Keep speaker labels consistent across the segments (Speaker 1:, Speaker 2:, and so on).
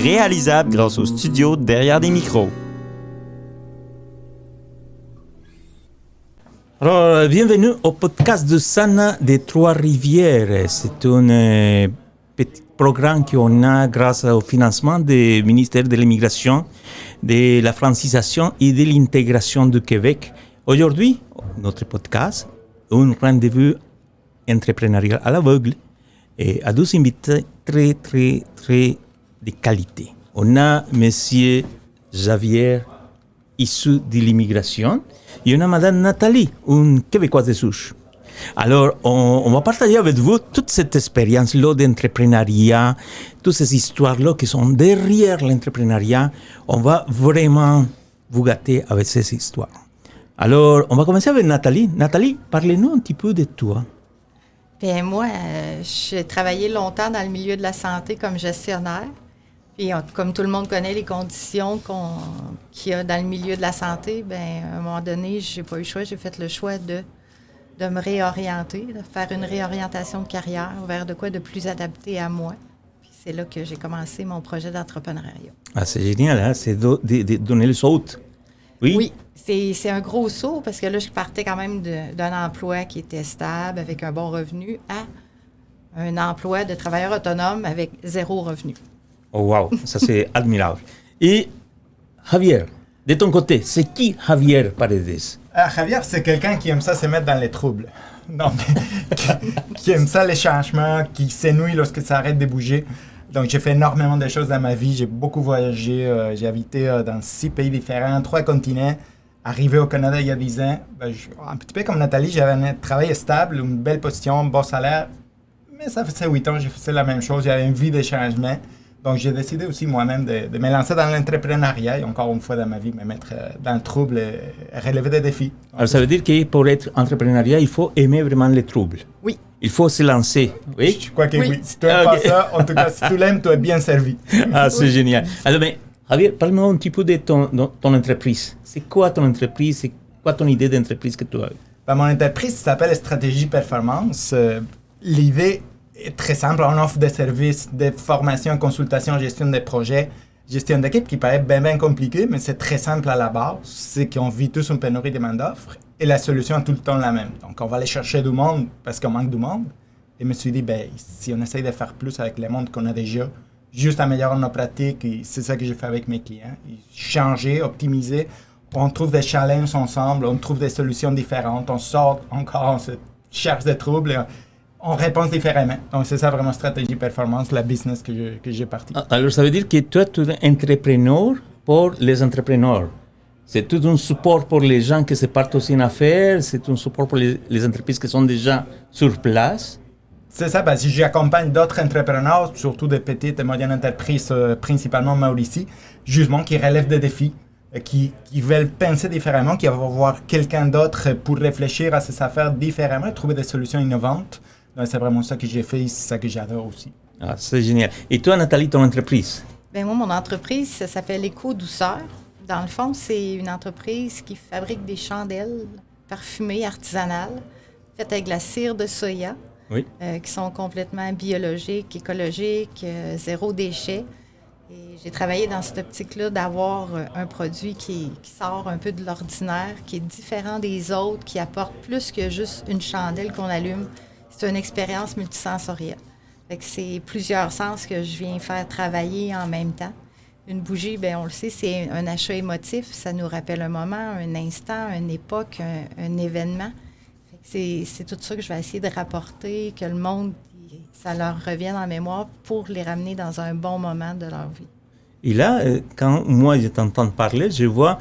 Speaker 1: réalisable grâce au studio derrière des micros. Alors, bienvenue au podcast de Sana des Trois-Rivières. C'est un petit programme qu'on a grâce au financement du ministère de l'Immigration, de la francisation et de l'intégration du Québec. Aujourd'hui, notre podcast, un rendez-vous entrepreneurial à l'aveugle et à deux invités très de qualité. On a Monsieur Javier, issu de l'immigration, et on a Madame Nathalie, une Québécoise de souche. Alors, on va partager avec vous toute cette expérience-là d'entrepreneuriat, toutes ces histoires-là qui sont derrière l'entrepreneuriat. On va vraiment vous gâter avec ces histoires. Alors, on va commencer avec Nathalie. Nathalie, parlez-nous un petit peu de toi.
Speaker 2: Bien, moi, j'ai travaillé longtemps dans le milieu de la santé comme gestionnaire. Puis, comme tout le monde connaît les conditions qu'il y a dans le milieu de la santé, bien, à un moment donné, j'ai pas eu le choix. J'ai fait le choix de me réorienter, de faire une réorientation de carrière vers de quoi de plus adapté à moi. Puis, c'est là que j'ai commencé mon projet d'entrepreneuriat.
Speaker 1: Ah, c'est génial, hein? C'est de donner le saut. Oui.
Speaker 2: Oui, c'est un gros saut parce que là, je partais quand même d'un emploi qui était stable, avec un bon revenu, à un emploi de travailleur autonome avec zéro revenu.
Speaker 1: Oh, wow, ça c'est admirable. Et Javier, de ton côté, c'est qui Javier Paredes?
Speaker 3: Javier, c'est quelqu'un qui aime ça se mettre dans les troubles. Donc, qui aime ça les changements, qui s'ennuie lorsque ça arrête de bouger. Donc, j'ai fait énormément de choses dans ma vie. J'ai beaucoup voyagé. J'ai habité dans 6 pays différents, 3 continents. Arrivé au Canada il y a 10 ans, un petit peu comme Nathalie, j'avais un travail stable, une belle position, un bon salaire. Mais ça faisait 8 ans, j'ai fait la même chose. J'avais une vie de changement. Donc, j'ai décidé aussi moi-même de me lancer dans l'entrepreneuriat et encore une fois dans ma vie, me mettre dans le trouble et relever des défis. Donc,
Speaker 1: alors, ça veut dire que pour être entrepreneuriat, il faut aimer vraiment les troubles.
Speaker 2: Oui.
Speaker 1: Il faut se lancer. Oui?
Speaker 3: Je crois que oui. Si tu n'aimes pas ça, en tout cas, si tu l'aimes, tu es bien servi.
Speaker 1: Ah, c'est génial. Alors, mais, Javier, parle-moi un petit peu de ton entreprise. C'est quoi ton entreprise? C'est quoi ton idée d'entreprise que tu as?
Speaker 3: Mon entreprise s'appelle Stratégie Performance. L'idée est très simple. On offre des services de formation, consultation, gestion des projets, gestion d'équipe qui paraît bien compliqué, mais c'est très simple à la base. C'est qu'on vit tous une pénurie de main-d'offre et la solution est tout le temps la même. Donc, on va aller chercher du monde parce qu'on manque de monde. Et je me suis dit, si on essaye de faire plus avec le monde qu'on a déjà, juste améliorer nos pratiques, et c'est ça que j'ai fait avec mes clients. Changer, optimiser. On trouve des challenges ensemble, on trouve des solutions différentes, on sort encore, on se cherche des troubles. On répond différemment. Donc, c'est ça vraiment stratégie performance, la business que j'ai parti.
Speaker 1: Alors, ça veut dire que toi, tu es entrepreneur pour les entrepreneurs. C'est tout un support pour les gens qui se partent aussi en affaires, c'est un support pour les entreprises qui sont déjà sur place.
Speaker 3: C'est ça, si j'accompagne d'autres entrepreneurs, surtout des petites et moyennes entreprises, principalement Mauricie, justement, qui relèvent des défis, qui veulent penser différemment, qui vont voir quelqu'un d'autre pour réfléchir à ses affaires différemment et trouver des solutions innovantes. Donc, c'est vraiment ça que j'ai fait et c'est ça que j'adore aussi.
Speaker 1: Ah, c'est génial. Et toi, Nathalie, ton entreprise?
Speaker 2: Bien, moi, mon entreprise, ça s'appelle Éco-Douceur. Dans le fond, c'est une entreprise qui fabrique des chandelles parfumées artisanales, faites avec de la cire de soya,
Speaker 1: Oui.
Speaker 2: Qui sont complètement biologiques, écologiques, zéro déchet. Et j'ai travaillé dans cette optique-là d'avoir un produit qui sort un peu de l'ordinaire, qui est différent des autres, qui apporte plus que juste une chandelle qu'on allume. C'est une expérience multisensorielle. Fait que c'est plusieurs sens que je viens faire travailler en même temps. Une bougie, bien, on le sait, c'est un achat émotif. Ça nous rappelle un moment, un instant, une époque, un événement. Fait que c'est tout ça que je vais essayer de rapporter, que le monde, ça leur revienne en mémoire pour les ramener dans un bon moment de leur vie.
Speaker 1: Et là, quand moi je t'entends parler, je vois,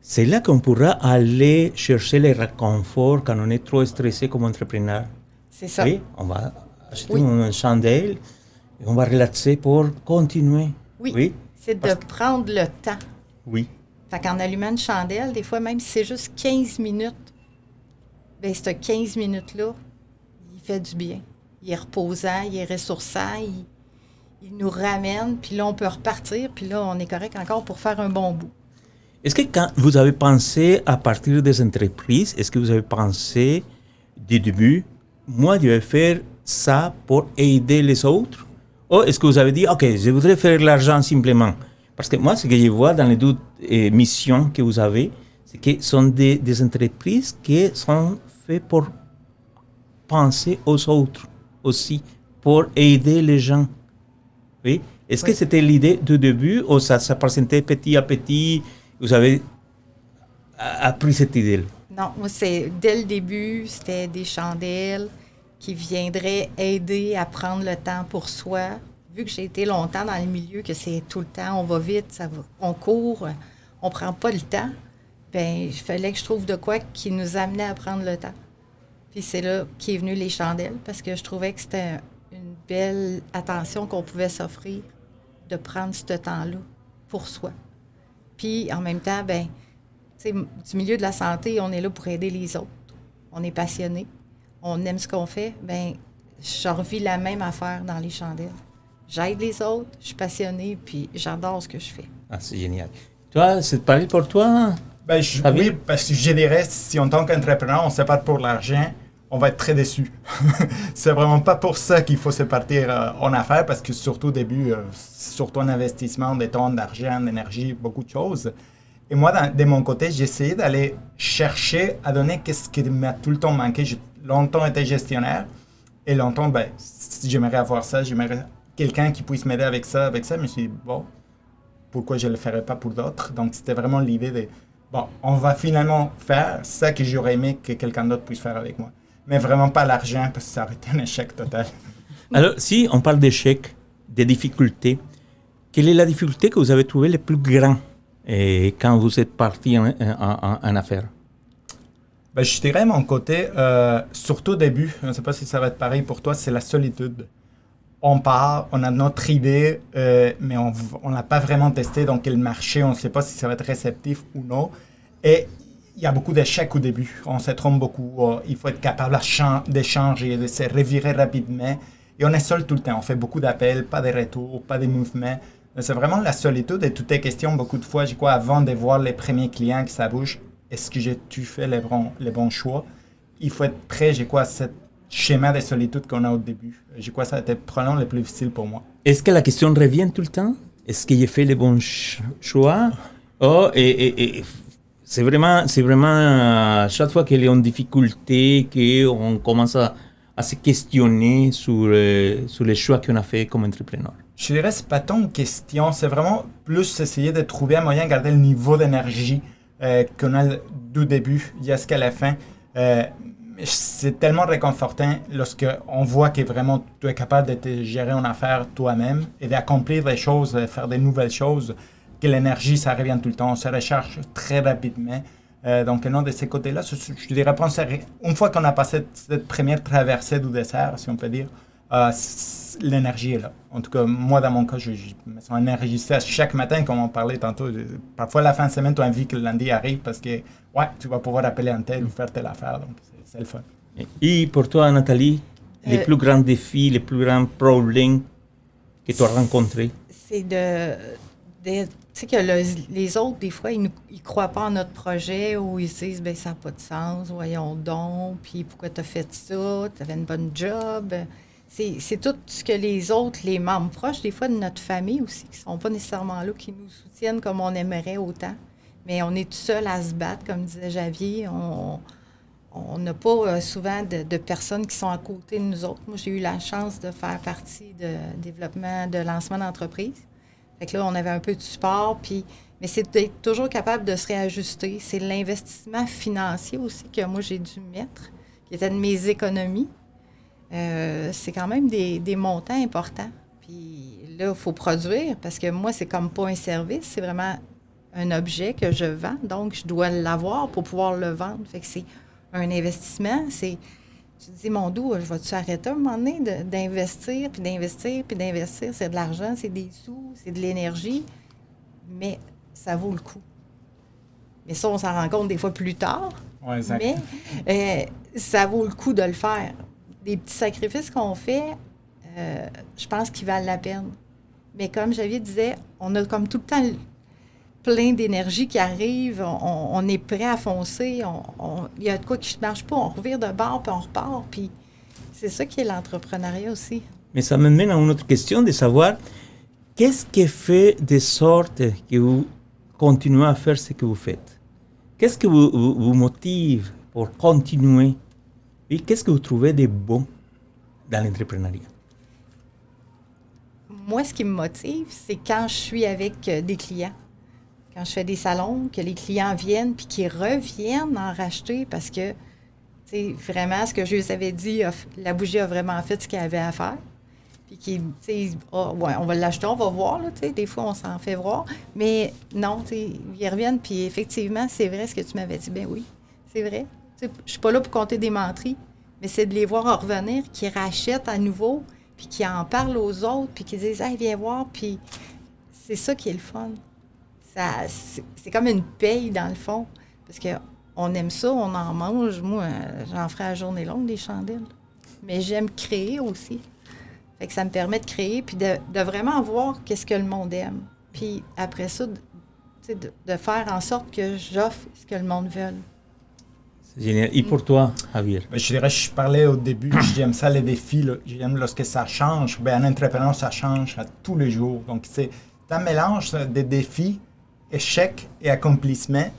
Speaker 1: c'est là qu'on pourra aller chercher les réconforts quand on est trop stressé comme entrepreneur.
Speaker 2: C'est ça.
Speaker 1: Oui, on va acheter une chandelle et on va relaxer pour continuer.
Speaker 2: Oui. C'est de prendre le temps.
Speaker 1: Oui.
Speaker 2: Fait qu'en allumant une chandelle, des fois, même si c'est juste 15 minutes, bien, ce 15 minutes-là, il fait du bien. Il est reposant, il est ressourçant, il nous ramène, puis là, on peut repartir, puis là, on est correct encore pour faire un bon bout.
Speaker 1: Est-ce que quand vous avez pensé à partir des entreprises, est-ce que vous avez pensé du début, moi, je vais faire ça pour aider les autres? Ou est-ce que vous avez dit, OK, je voudrais faire de l'argent simplement? Parce que moi, ce que je vois dans les deux missions que vous avez, c'est que ce sont des entreprises qui sont faites pour penser aux autres aussi, pour aider les gens. Oui? Est-ce que c'était l'idée du début ou ça présentait petit à petit, vous avez appris cette idée?
Speaker 2: Non, moi, dès le début, c'était des chandelles qui viendraient aider à prendre le temps pour soi. Vu que j'ai été longtemps dans le milieu, que c'est tout le temps, on va vite, on court, on prend pas le temps, bien, il fallait que je trouve de quoi qui nous amenait à prendre le temps. Puis c'est là qu'est venu les chandelles, parce que je trouvais que c'était une belle attention qu'on pouvait s'offrir de prendre ce temps-là pour soi. Puis en même temps, bien, tu sais, du milieu de la santé, on est là pour aider les autres. On est passionné, on aime ce qu'on fait. Bien, je revis la même affaire dans les chandelles. J'aide les autres, je suis passionnée, puis j'adore ce que je fais.
Speaker 1: Ah, c'est génial. Toi, c'est pareil pour toi?
Speaker 3: Ben, oui, parce que je dirais, si en tant qu'entrepreneur, on se sépare pour l'argent, on va être très déçu. C'est vraiment pas pour ça qu'il faut se partir en affaires, parce que surtout au début, surtout en investissement, des temps, d'argent, d'énergie, beaucoup de choses. Et moi, de mon côté, j'ai essayé d'aller chercher à donner ce qui m'a tout le temps manqué. J'ai longtemps été gestionnaire, et longtemps, ben, si j'aimerais avoir ça, j'aimerais quelqu'un qui puisse m'aider avec ça. Je me suis dit, bon, pourquoi je ne le ferais pas pour d'autres? Donc, c'était vraiment l'idée de, bon, on va finalement faire ça que j'aurais aimé que quelqu'un d'autre puisse faire avec moi. Mais vraiment pas l'argent, parce que ça aurait été un échec total.
Speaker 1: Alors, si on parle d'échecs, des difficultés, quelle est la difficulté que vous avez trouvée le plus grand quand vous êtes parti en affaires?
Speaker 3: Ben, je dirais, mon côté, surtout au début, je ne sais pas si ça va être pareil pour toi, c'est la solitude. On part, on a notre idée, mais on l'a pas vraiment testé, donc le marché, on ne sait pas si ça va être réceptif ou non. Et il y a beaucoup d'échecs au début. On se trompe beaucoup. Il faut être capable d'échanger, de se revirer rapidement. Et on est seul tout le temps. On fait beaucoup d'appels, pas de retours, pas de mouvements. C'est vraiment la solitude et toutes les questions, beaucoup de fois, avant de voir les premiers clients que ça bouge, est-ce que tu fais les bons choix? Il faut être prêt, à ce schéma de solitude qu'on a au début. Ça a été probablement le plus difficile pour moi.
Speaker 1: Est-ce que la question revient tout le temps? Est-ce que j'ai fait les bons choix? Oh, et c'est vraiment chaque fois qu'il y a une difficulté, qu'on commence à se questionner sur les choix qu'on a fait comme entrepreneur.
Speaker 3: Je dirais que ce n'est pas tant une question, c'est vraiment plus essayer de trouver un moyen de garder le niveau d'énergie qu'on a du début jusqu'à la fin. C'est tellement réconfortant lorsqu'on voit que vraiment tu es capable de te gérer en affaires toi-même et d'accomplir des choses, de faire des nouvelles choses, que l'énergie, ça revient tout le temps, on se recharge très rapidement. Donc, non, de ces côtés-là, je dirais, une fois qu'on a passé cette première traversée du désert, si on peut dire, l'énergie est là. En tout cas, moi, dans mon cas, je me sens énergisé chaque matin, comme on parlait tantôt. Parfois, la fin de semaine, tu as envie que le lundi arrive parce que, ouais, tu vas pouvoir appeler un tel ou faire telle affaire. Donc, c'est le fun.
Speaker 1: Et pour toi, Nathalie, les plus grands défis, les plus grands problèmes que tu as rencontrés?
Speaker 2: C'est tu sais que les autres, des fois, ils ne croient pas en notre projet ou ils se disent, bien, ça n'a pas de sens, voyons donc, puis pourquoi tu as fait ça, tu avais une bonne job. C'est tout ce que les autres, les membres proches, des fois de notre famille aussi, qui ne sont pas nécessairement là, qui nous soutiennent comme on aimerait autant. Mais on est tout seul à se battre, comme disait Javier. On n'a pas souvent de personnes qui sont à côté de nous autres. Moi, j'ai eu la chance de faire partie de développement, de lancement d'entreprise. Fait que là, on avait un peu de support, mais c'est d'être toujours capable de se réajuster. C'est l'investissement financier aussi que moi, j'ai dû mettre, qui était de mes économies. C'est quand même des montants importants. Puis là, il faut produire, parce que moi, c'est comme pas un service, c'est vraiment un objet que je vends, donc je dois l'avoir pour pouvoir le vendre. Fait que c'est un investissement, tu te dis, mon doux, je vais-tu arrêter un moment donné d'investir, puis d'investir, puis d'investir? C'est de l'argent, c'est des sous, c'est de l'énergie, mais ça vaut le coup. Mais ça, on s'en rend compte des fois plus tard.
Speaker 3: Ouais, exact.
Speaker 2: Mais ça vaut le coup de le faire. Des petits sacrifices qu'on fait, je pense qu'ils valent la peine. Mais comme Javier disait, on a comme tout le temps plein d'énergie qui arrive, on est prêt à foncer, il y a de quoi qui ne marche pas, on revire de bord, puis on repart, puis c'est ça qui est l'entrepreneuriat aussi.
Speaker 1: Mais ça me mène à une autre question de savoir qu'est-ce qui fait de sorte que vous continuez à faire ce que vous faites? Qu'est-ce qui vous motive pour continuer? Et qu'est-ce que vous trouvez de bon dans l'entrepreneuriat?
Speaker 2: Moi, ce qui me motive, c'est quand je suis avec des clients. Quand je fais des salons, que les clients viennent puis qu'ils reviennent en racheter parce que, tu sais, vraiment, ce que je les avais dit, la bougie a vraiment fait ce qu'elle avait à faire. Puis qui, tu sais, ouais, on va l'acheter, on va voir, là, tu sais, des fois, on s'en fait voir. Mais non, tu sais, ils reviennent, puis effectivement, c'est vrai ce que tu m'avais dit. Ben oui, c'est vrai. Tu sais, je suis pas là pour compter des menteries, mais c'est de les voir en revenir, qui rachètent à nouveau, puis qui en parlent aux autres, puis qui disent « Hey, viens voir », puis c'est ça qui est le fun. C'est comme une paye, dans le fond, parce qu'on aime ça, on en mange. Moi, j'en ferai la journée longue, des chandelles. Mais j'aime créer aussi. Fait que ça me permet de créer, puis de vraiment voir qu'est-ce que le monde aime. Puis après ça, de faire en sorte que j'offre ce que le monde veut.
Speaker 1: C'est génial. Et pour toi, Javier?
Speaker 3: Je dirais, je parlais au début, j'aime ça, les défis. Là. J'aime lorsque ça change. Un entrepreneur, ça change à tous les jours. Donc, c'est un mélange de défis, échecs et accomplissements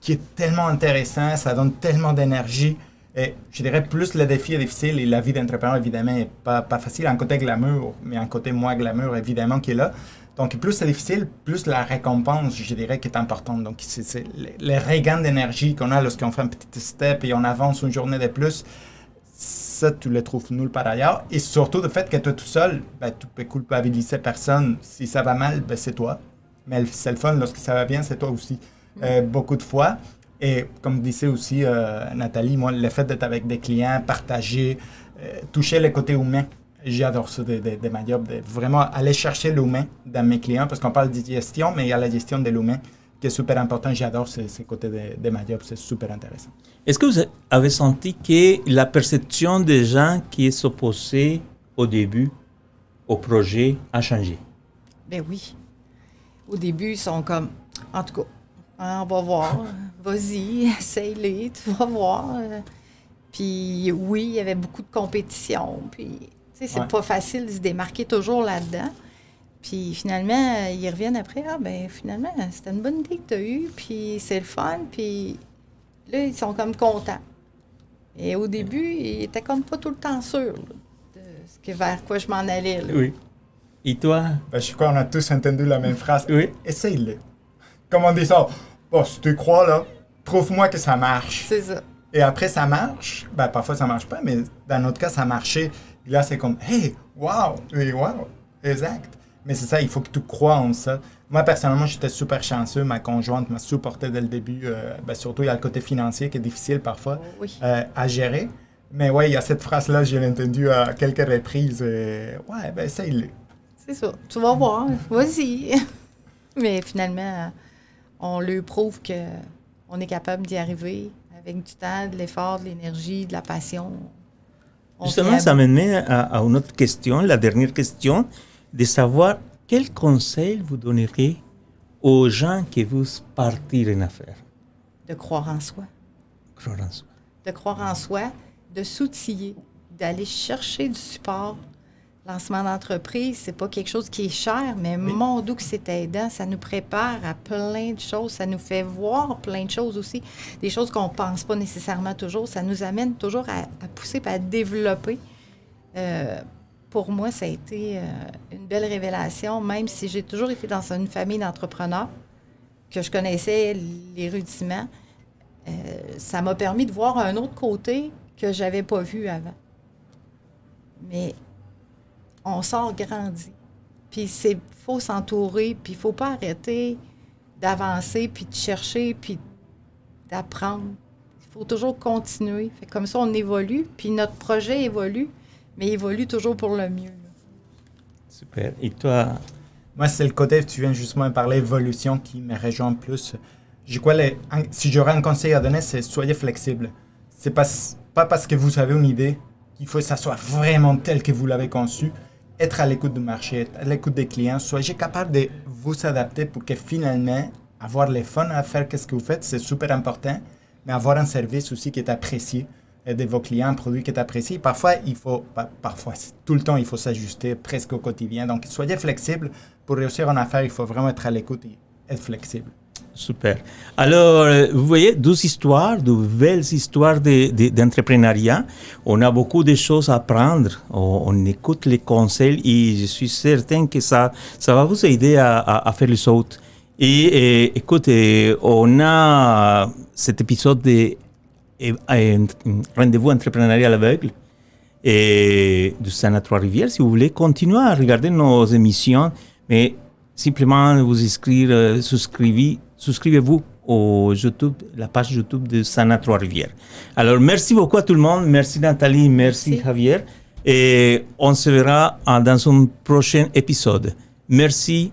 Speaker 3: qui est tellement intéressant. Ça donne tellement d'énergie. Et je dirais, plus le défi est difficile et la vie d'entrepreneur, évidemment, n'est pas facile. Un côté glamour, mais un côté moins glamour, évidemment, qui est là. Donc, plus c'est difficile, plus la récompense, je dirais, qui est importante. Donc, c'est les regains d'énergie qu'on a lorsqu'on fait un petit step et on avance une journée de plus. Ça, tu le trouves nulle part ailleurs. Et surtout, le fait que tu es tout seul, ben, tu peux culpabiliser personne. Si ça va mal, ben, c'est toi. Mais c'est le fun, lorsque ça va bien, c'est toi aussi. Beaucoup de fois. Et comme disait aussi Nathalie, moi, le fait d'être avec des clients, partager, toucher le côté humain, j'adore ça de ma job, de vraiment aller chercher l'humain dans mes clients, parce qu'on parle de gestion, mais il y a la gestion de l'humain qui est super important. J'adore ce côté de ma job, c'est super intéressant.
Speaker 1: Est-ce que vous avez senti que la perception des gens qui s'opposaient au début au projet a changé?
Speaker 2: Ben oui. Au début, ils sont comme, en tout cas, on va voir, vas-y, essaye-les, tu vas voir. Puis oui, il y avait beaucoup de compétition, puis tu sais, c'est pas facile de se démarquer toujours là-dedans. Puis finalement, ils reviennent après, finalement, c'était une bonne idée que tu as eue, puis c'est le fun, puis là, ils sont comme contents. Et au début, ils étaient comme pas tout le temps sûrs de vers quoi je m'en allais. Là.
Speaker 1: Oui. Et toi?
Speaker 3: Je crois qu'on a tous entendu la même phrase.
Speaker 1: Oui.
Speaker 3: Essaye-le. Comme on dit ça, bon, si tu crois, là, prouve-moi que ça marche.
Speaker 2: C'est ça.
Speaker 3: Et après, ça marche. Ben, parfois, ça marche pas, mais dans notre cas, ça marchait. Et là, c'est comme, hey, wow, exact. Mais c'est ça, il faut que tu crois en ça. Moi, personnellement, j'étais super chanceux. Ma conjointe m'a supporté dès le début. Surtout, il y a le côté financier qui est difficile parfois à gérer. Mais ouais, il y a cette phrase-là, je l'ai entendue à quelques reprises. Essaye-le.
Speaker 2: C'est ça. Tu vas voir. Vas-y. Mais finalement, on lui prouve qu'on est capable d'y arriver avec du temps, de l'effort, de l'énergie, de la passion.
Speaker 1: Justement, ça me mène à une autre question, la dernière question, de savoir quel conseil vous donneriez aux gens qui veulent partir en affaires?
Speaker 2: De croire en soi.
Speaker 1: Croire en soi.
Speaker 2: De croire en soi, de s'outiller, d'aller chercher du support. Lancement d'entreprise, c'est pas quelque chose qui est cher, mais mon Dieu que c'est aidant. Ça nous prépare à plein de choses. Ça nous fait voir plein de choses aussi. Des choses qu'on pense pas nécessairement toujours. Ça nous amène toujours à pousser et à développer. Pour moi, ça a été une belle révélation, même si j'ai toujours été dans une famille d'entrepreneurs, que je connaissais les rudiments. Ça m'a permis de voir un autre côté que j'avais pas vu avant. Mais on sort grandi. Puis il faut s'entourer, puis il ne faut pas arrêter d'avancer, puis de chercher, puis d'apprendre. Il faut toujours continuer. Fait comme ça, on évolue, puis notre projet évolue, mais il évolue toujours pour le mieux. Là.
Speaker 1: Super. Et toi?
Speaker 3: Moi, c'est le côté, tu viens justement de parler évolution qui me rejoint plus. Je crois si j'aurais un conseil à donner, c'est soyez flexible. C'est pas parce que vous avez une idée qu'il faut que ça soit vraiment tel que vous l'avez conçu. Être à l'écoute du marché, être à l'écoute des clients, soyez capable de vous adapter pour que finalement, avoir le fun à faire ce que vous faites, c'est super important, mais avoir un service aussi qui est apprécié. de vos clients, un produit que tu apprécies. Parfois, tout le temps, il faut s'ajuster presque au quotidien. Donc, soyez flexible. Pour réussir en affaires, il faut vraiment être à l'écoute et être flexible.
Speaker 1: Super. Alors, vous voyez, 12 histoires, de belles histoires d'entrepreneuriat. On a beaucoup de choses à apprendre. On écoute les conseils et je suis certain que ça va vous aider à faire les autres. Et écoutez, on a cet épisode de Rendez-vous entrepreneurial à l'aveugle et de Sana Trois-Rivières. Si vous voulez continuer à regarder nos émissions, mais simplement vous inscrire, souscrivez-vous au YouTube, la page YouTube de Sana Trois-Rivières. Alors, merci beaucoup à tout le monde. Merci Nathalie, merci Javier. Et on se verra dans un prochain épisode. Merci.